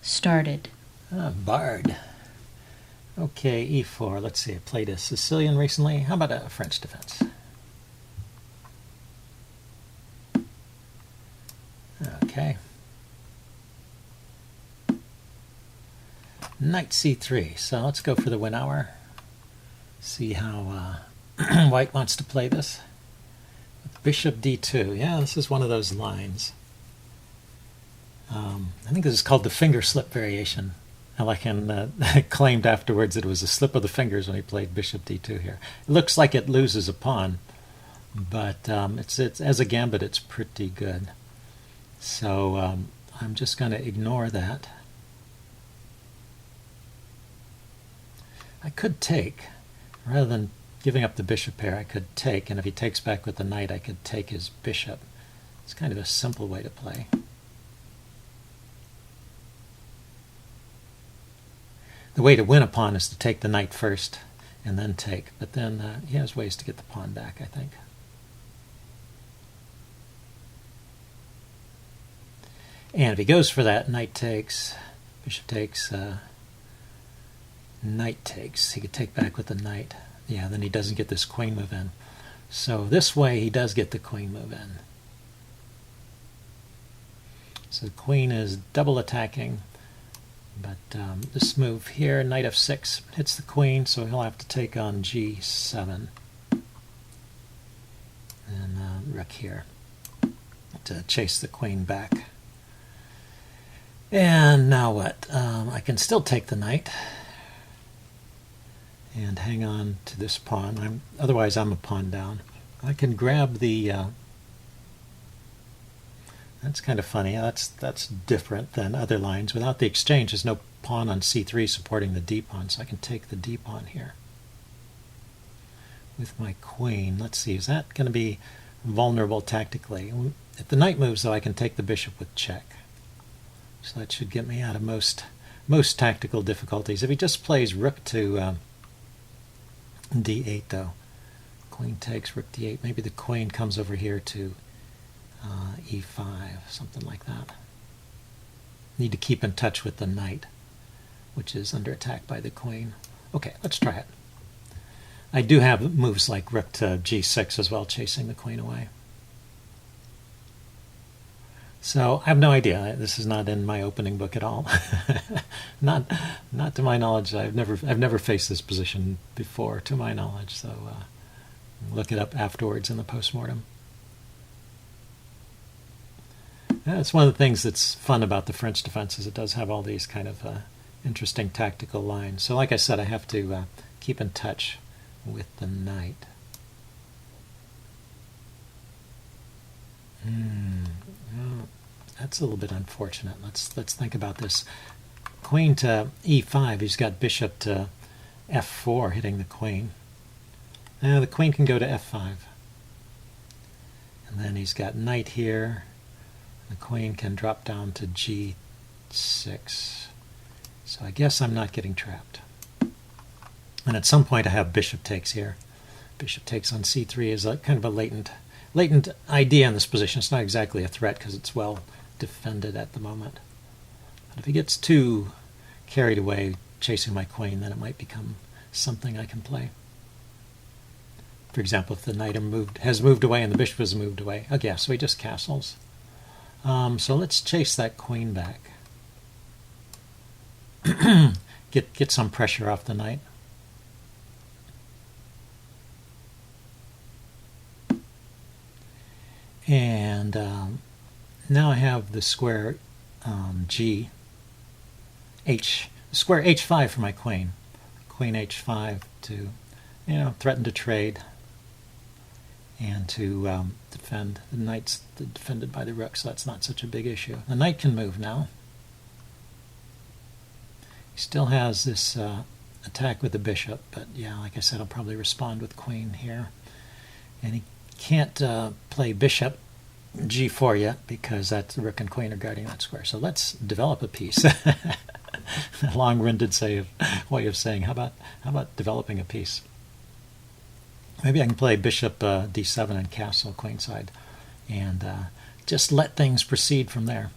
Started. Bard. Okay, e4. Let's see, I played a Sicilian recently. How about a French defense? Okay. Knight c3. So let's go for the Winawer. See how White wants to play this. Bishop d2. Yeah, this is one of those lines. I think this is called the Fingerslip variation. Alekin claimed afterwards that it was a slip of the fingers when he played Bishop d2 here. It looks like it loses a pawn, but it's as a gambit, it's pretty good. So I'm just going to ignore that. I could take, rather than giving up the bishop pair, I could take, and if he takes back with the knight, I could take his bishop. It's kind of a simple way to play. The way to win a pawn is to take the knight first and then take, but then he has ways to get the pawn back, I think. And if he goes for that, knight takes, bishop takes, knight takes. He could take back with the knight. Yeah, then he doesn't get this queen move in. So this way he does get the queen move in. So the queen is double attacking. But this move here, knight f6, hits the queen, so he'll have to take on g7. And rook here to chase the queen back. And now what? I can still take the knight and hang on to this pawn. Otherwise I'm a pawn down. I can grab the... That's kind of funny. That's different than other lines. Without the exchange, there's no pawn on c3 supporting the d pawn, so I can take the d pawn here. With my queen, let's see, is that going to be vulnerable tactically? If the knight moves, though, I can take the bishop with check. So that should get me out of most tactical difficulties. If he just plays rook to d8, though, queen takes, rook d8, maybe the queen comes over here to e5, something like that. Need to keep in touch with the knight, which is under attack by the queen. Okay, let's try it. I do have moves like rook to g6 as well, chasing the queen away. So I have no idea. This is not in my opening book at all. not to my knowledge. I've never faced this position before, to my knowledge. So look it up afterwards in the postmortem. Yeah, it's one of the things that's fun about the French defense is it does have all these kind of interesting tactical lines. So like I said, I have to keep in touch with the knight. Well, that's a little bit unfortunate. Let's think about this. Queen to e5, he's got bishop to f4 hitting the queen. Now the queen can go to f5. And then he's got knight here. The queen can drop down to g6. So I guess I'm not getting trapped. And at some point I have bishop takes here. Bishop takes on c3 is kind of a latent idea in this position. It's not exactly a threat because it's well defended at the moment. But if he gets too carried away chasing my queen, then it might become something I can play. For example, if the knight has moved away and the bishop has moved away. Oh yeah, so he just castles. So let's chase that queen back. Get some pressure off the knight. And now I have the square square h5 for my queen. Queen h5 to, threaten to trade and to defend. The knight's defended by the rook, so that's not such a big issue. The knight can move now. He still has this attack with the bishop, but yeah, like I said, I'll probably respond with queen here. And he can't play bishop g4 yet because that's the rook and queen are guarding that square. So let's develop a piece. A long-winded way of saying, how about developing a piece? Maybe I can play bishop d7 and castle queenside and just let things proceed from there.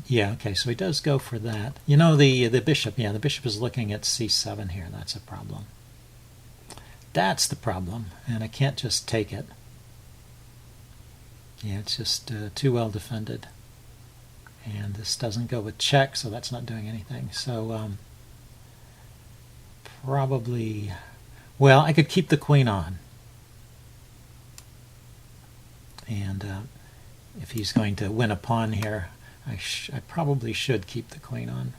Yeah, okay, so he does go for that. You know, the bishop, yeah, the bishop is looking at c7 here. That's a problem. That's the problem, and I can't just take it. Yeah, it's just too well defended. And this doesn't go with check, so that's not doing anything. So probably, well, I could keep the queen on. And if he's going to win a pawn here, I probably should keep the queen on.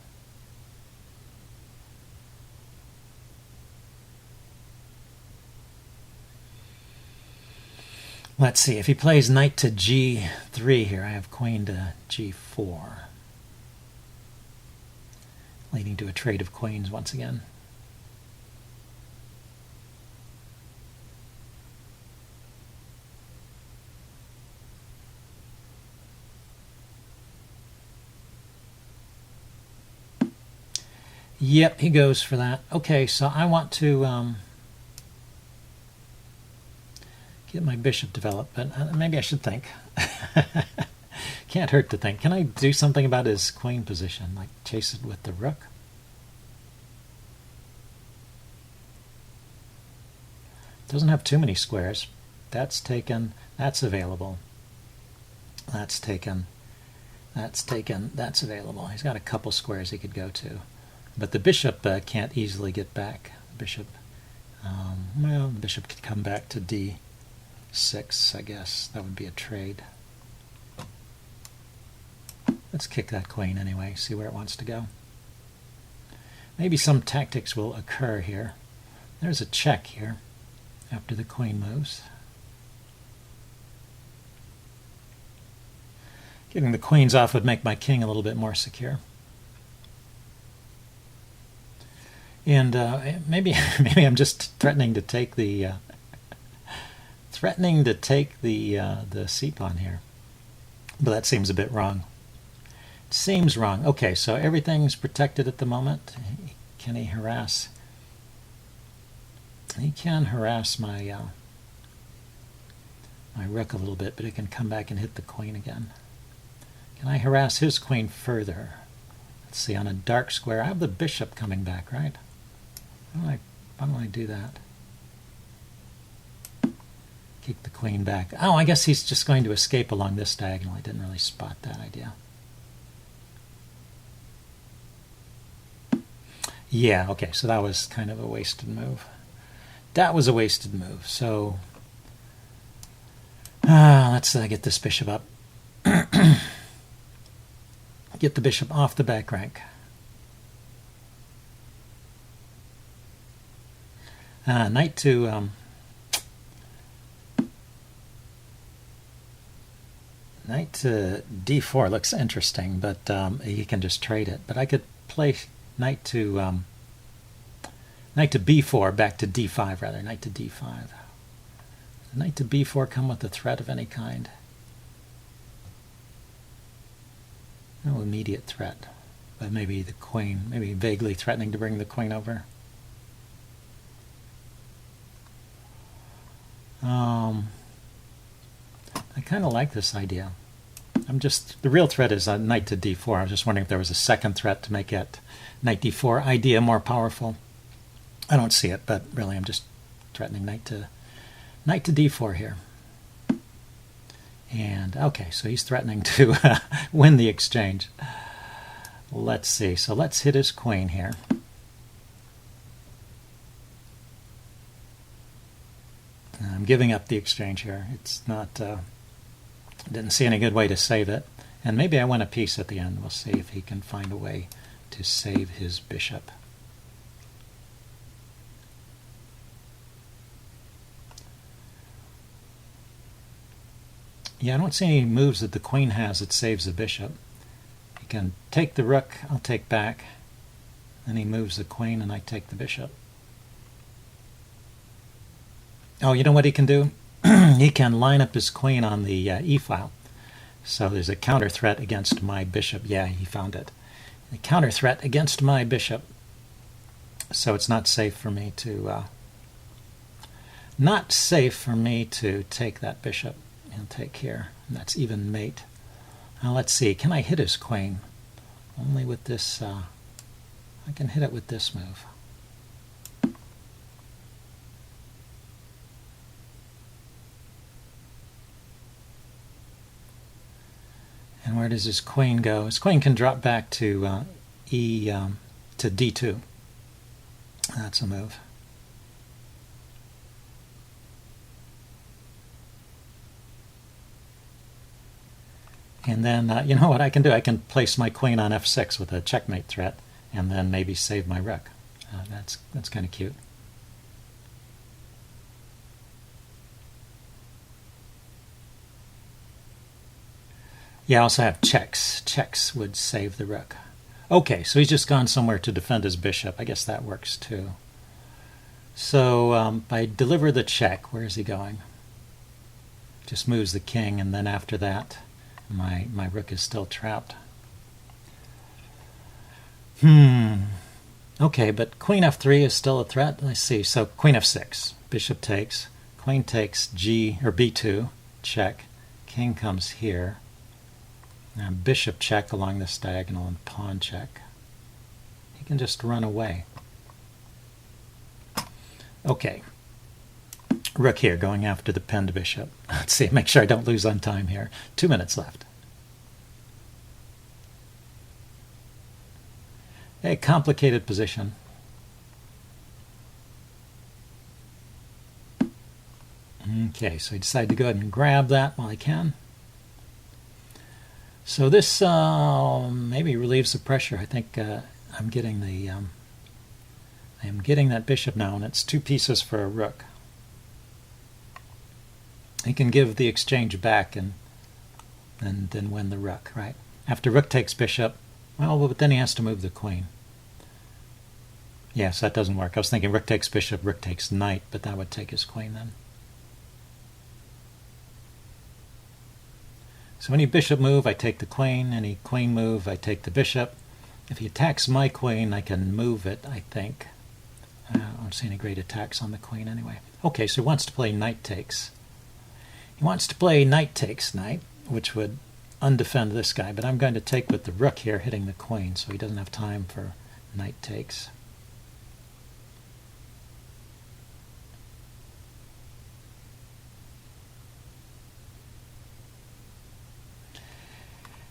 Let's see, if he plays knight to g3 here, I have queen to g4. Leading to a trade of queens once again. Yep, he goes for that. Okay, so I want to get my bishop developed, but maybe I should think. Can't hurt to think. Can I do something about his queen position, like chase it with the rook? Doesn't have too many squares. That's taken. That's available. That's taken. That's taken. That's available. He's got a couple squares he could go to. But the bishop can't easily get back. The bishop, well, the bishop could come back to d6, I guess. That would be a trade. Let's kick that queen anyway, see where it wants to go. Maybe some tactics will occur here. There's a check here after the queen moves. Getting the queens off would make my king a little bit more secure. And maybe I'm just threatening to take the c pawn here, but that seems a bit wrong. It seems wrong. Okay, so everything's protected at the moment. Can he harass? He can harass my my rook a little bit, but it can come back and hit the queen again. Can I harass his queen further? Let's see. On a dark square, I have the bishop coming back, right? Why don't I do that? Kick the queen back. Oh, I guess he's just going to escape along this diagonal. I didn't really spot that idea. Yeah, okay, so that was kind of a wasted move. That was a wasted move. So let's get this bishop up. Get the bishop off the back rank. Knight to d4 looks interesting, but he can just trade it. But I could play knight to b4, back to d5 rather. Knight to d5. Does knight to b4 come with a threat of any kind? No immediate threat, but maybe the queen, maybe vaguely threatening to bring the queen over. I kind of like this idea. The real threat is knight to d4. I was just wondering if there was a second threat to make it knight d4 idea more powerful. I don't see it, but really I'm just threatening knight to d4 here. And okay, so he's threatening to win the exchange. Let's see. So let's hit his queen here. I'm giving up the exchange here. It's not, didn't see any good way to save it. And maybe I win a piece at the end. We'll see if he can find a way to save his bishop. Yeah, I don't see any moves that the queen has that saves the bishop. He can take the rook, I'll take back. Then he moves the queen and I take the bishop. Oh, you know what he can do? He can line up his queen on the e-file. So there's a counter threat against my bishop. Yeah, he found it. A counter threat against my bishop. So it's not safe for me to take that bishop and take here. And that's even mate. Now let's see, can I hit his queen? Only with this, I can hit it with this move. And where does his queen go? His queen can drop back to to d2. That's a move. And then, you know what I can do? I can place my queen on f6 with a checkmate threat, and then maybe save my rook. That's kind of cute. Yeah, I also have checks. Checks would save the rook. Okay, so he's just gone somewhere to defend his bishop. I guess that works too. So I deliver the check. Where is he going? Just moves the king, and then after that, my rook is still trapped. Okay, but queen f3 is still a threat. Let's see. So queen f6, bishop takes, queen takes g or b2, check. King comes here. Now bishop check along this diagonal and pawn check. He can just run away. Okay. Rook here going after the pinned bishop. Let's see, make sure I don't lose on time here. 2 minutes left. A complicated position. Okay, so I decide to go ahead and grab that while I can. So this maybe relieves the pressure. I think I'm getting the I am getting that bishop now, and it's 2 pieces for a rook. He can give the exchange back and then win the rook, right? After rook takes bishop, well, but then he has to move the queen. Yes, that doesn't work. I was thinking rook takes bishop, rook takes knight, but that would take his queen then. So any bishop move, I take the queen. Any queen move, I take the bishop. If he attacks my queen, I can move it, I think. I don't see any great attacks on the queen anyway. Okay, so he wants to play knight takes. He wants to play knight takes knight, which would undefend this guy, but I'm going to take with the rook here hitting the queen, so he doesn't have time for knight takes.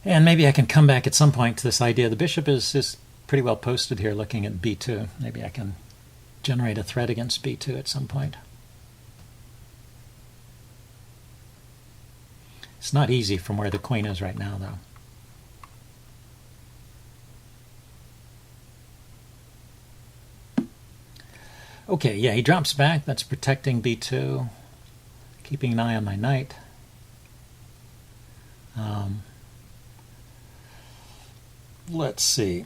And maybe I can come back at some point to this idea. The bishop is pretty well posted here looking at b2. Maybe I can generate a threat against b2 at some point. It's not easy from where the queen is right now, though. Okay, yeah, he drops back. That's protecting b2, keeping an eye on my knight. Let's see.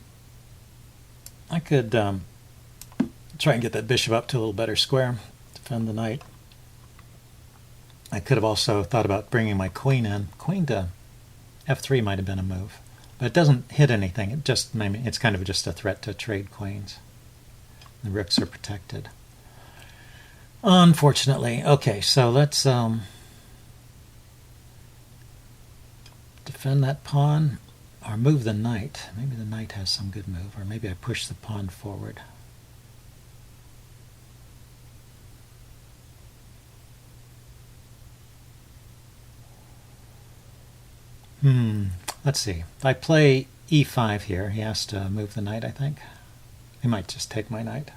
I could try and get that bishop up to a little better square, defend the knight. I could have also thought about bringing my queen in. Queen to f3 might have been a move, but it doesn't hit anything. It just, maybe it's kind of just a threat to trade queens. The rooks are protected, unfortunately. Okay, so let's defend that pawn or move the knight. Maybe the knight has some good move, or maybe I push the pawn forward. Let's see. If I play e5 here, he has to move the knight, I think. He might just take my knight.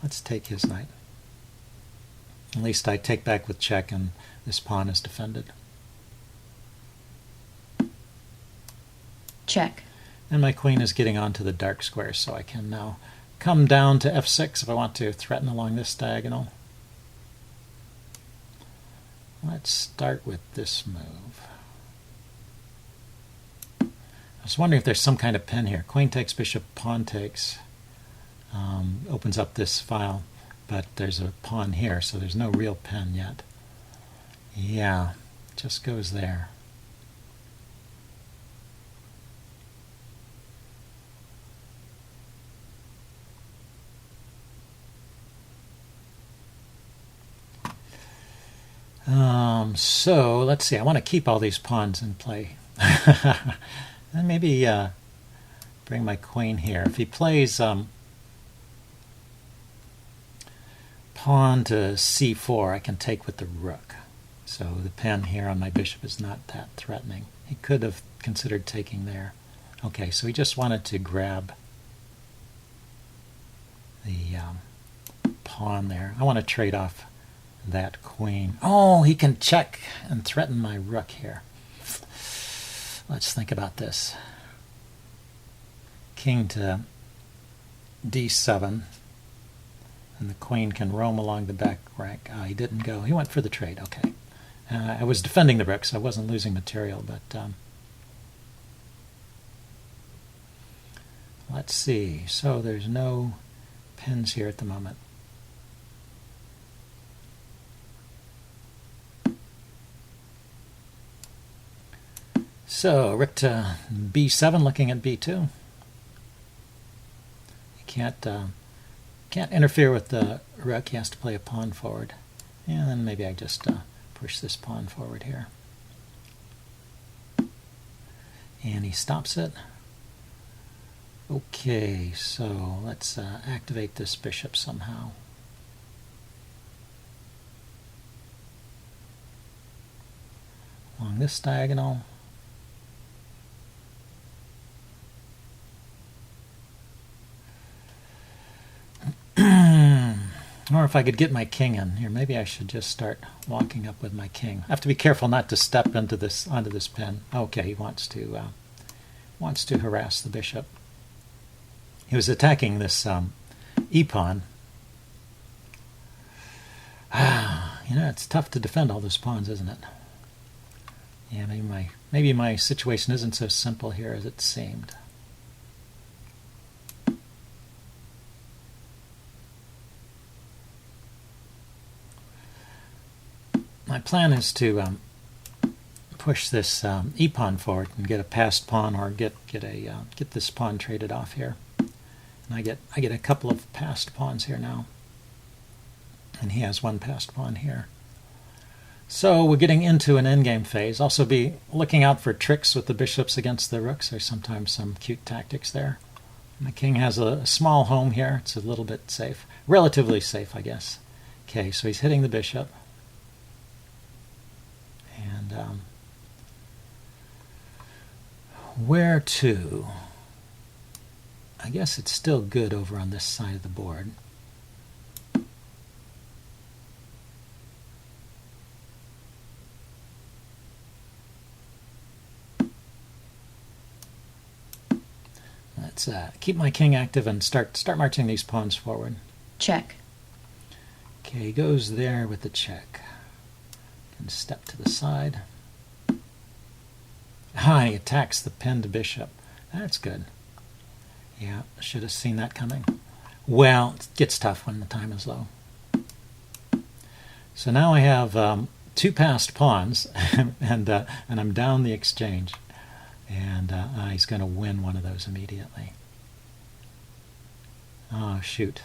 Let's take his knight. At least I take back with check and this pawn is defended. Check. And my queen is getting onto the dark square, so I can now come down to f6 if I want to threaten along this diagonal. Let's start with this move. I was wondering if there's some kind of pin here. Queen takes, bishop, pawn takes. Opens up this file, but there's a pawn here, so there's no real pin yet. Yeah, just goes there. So let's see. I want to keep all these pawns in play. And maybe bring my queen here. If he plays pawn to c4, I can take with the rook. So the pen here on my bishop is not that threatening. He could have considered taking there. Okay, so he just wanted to grab the pawn there. I want to trade off that queen. Oh, he can check and threaten my rook here. Let's think about this. King to d7, and the queen can roam along the back rank. He didn't go. He went for the trade. Okay. I was defending the rook, so I wasn't losing material, but let's see. So there's no pins here at the moment. So rook to b7, looking at b2. You can't interfere with the rook. He has to play a pawn forward. And then maybe I just push this pawn forward here. And he stops it. Okay, so let's activate this bishop somehow. Along this diagonal. Or if I could get my king in here, maybe I should just start walking up with my king. I have to be careful not to step onto this pin. Okay, he wants to harass the bishop. He was attacking this e-pawn. It's tough to defend all those pawns, isn't it? Yeah, maybe my situation isn't so simple here as it seemed. My plan is to push this e-pawn forward and get a passed pawn, or get this pawn traded off here. And I get a couple of passed pawns here now, and he has one passed pawn here. So we're getting into an endgame phase. Also be looking out for tricks with the bishops against the rooks. There's sometimes some cute tactics there. My king has a small home here. It's a little bit safe, relatively safe, I guess. Okay, so he's hitting the bishop. And where to? I guess it's still good over on this side of the board. Let's keep my king active and start marching these pawns forward. Check. Okay, he goes there with the check. Can step to the side. He attacks the pinned bishop. That's good. Yeah, should have seen that coming. Well, it gets tough when the time is low. So now I have two passed pawns, and I'm down the exchange. And he's going to win one of those immediately. Oh, shoot.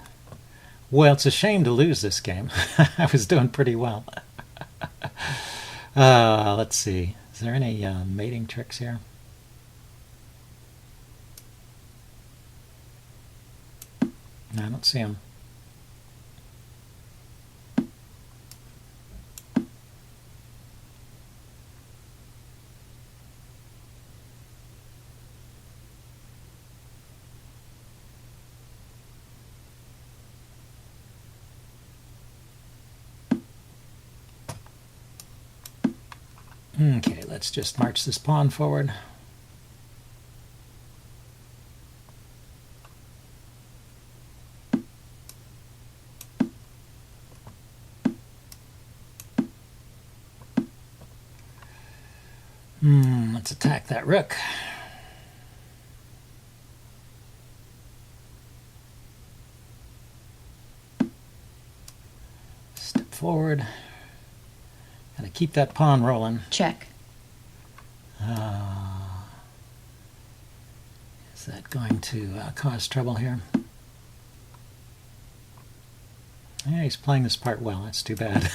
Well, it's a shame to lose this game. I was doing pretty well. Let's see. Is there any mating tricks here? No, I don't see them. Okay, let's just march this pawn forward. Let's attack that rook. Step forward. Gotta keep that pawn rolling. Check. Is that going to cause trouble here? Yeah, he's playing this part well. That's too bad.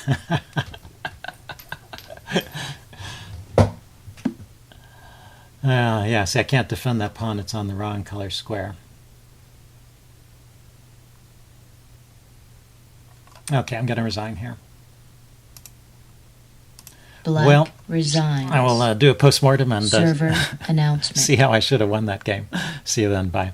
Yeah, see, I can't defend that pawn. It's on the wrong color square. Okay, I'm going to resign here. Black well, resigns. I will do a postmortem and Server announcement. see how I should have won that game. See you then. Bye.